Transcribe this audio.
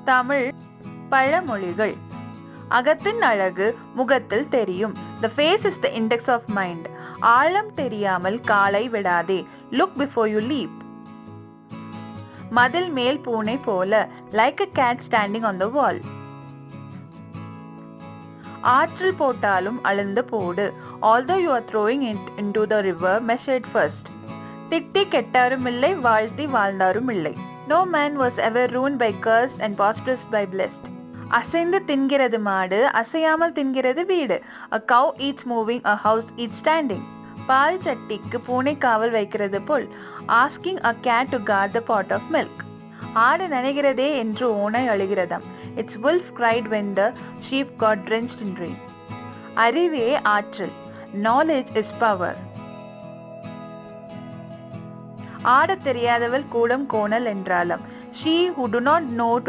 தமிழ் பழமொழிகள். அகத்தின் அழகு முகத்தில் தெரியும். The face is the index of mind. ஆழம் தெரியாமல் காலை விடாதே. Look before you leap. மதில் மேல் பூனை போல. Like a cat standing on the wall. ஆற்றில் போட்டாலும் அளந்து போடு. Although you are throwing it into the river, measure it first. திட்டி கெட்டாரும் இல்லை, வாழ்த்தி வாழ்ந்தாரும் இல்லை. No man was ever ruined by cursed and prosperous by blessed. அசைந்து தின்கிறது மாடு, அசையாமல் தின்கிறது வீடு. A cow eats moving, a house eats standing. பால் சட்டிக்கு பூனை காவல் வைக்கிறது போல். Asking a cat to guard the pot of milk. ஆடு நனைகிறதே என்று ஓநாய் அழுகிறதாம். Its wolf cried when the sheep got drenched in rain. அறிவே ஆற்றல். Knowledge is power. ஆடத் தெரியாதவள் கூடம் கோணல் என்றாலும். She who do not know to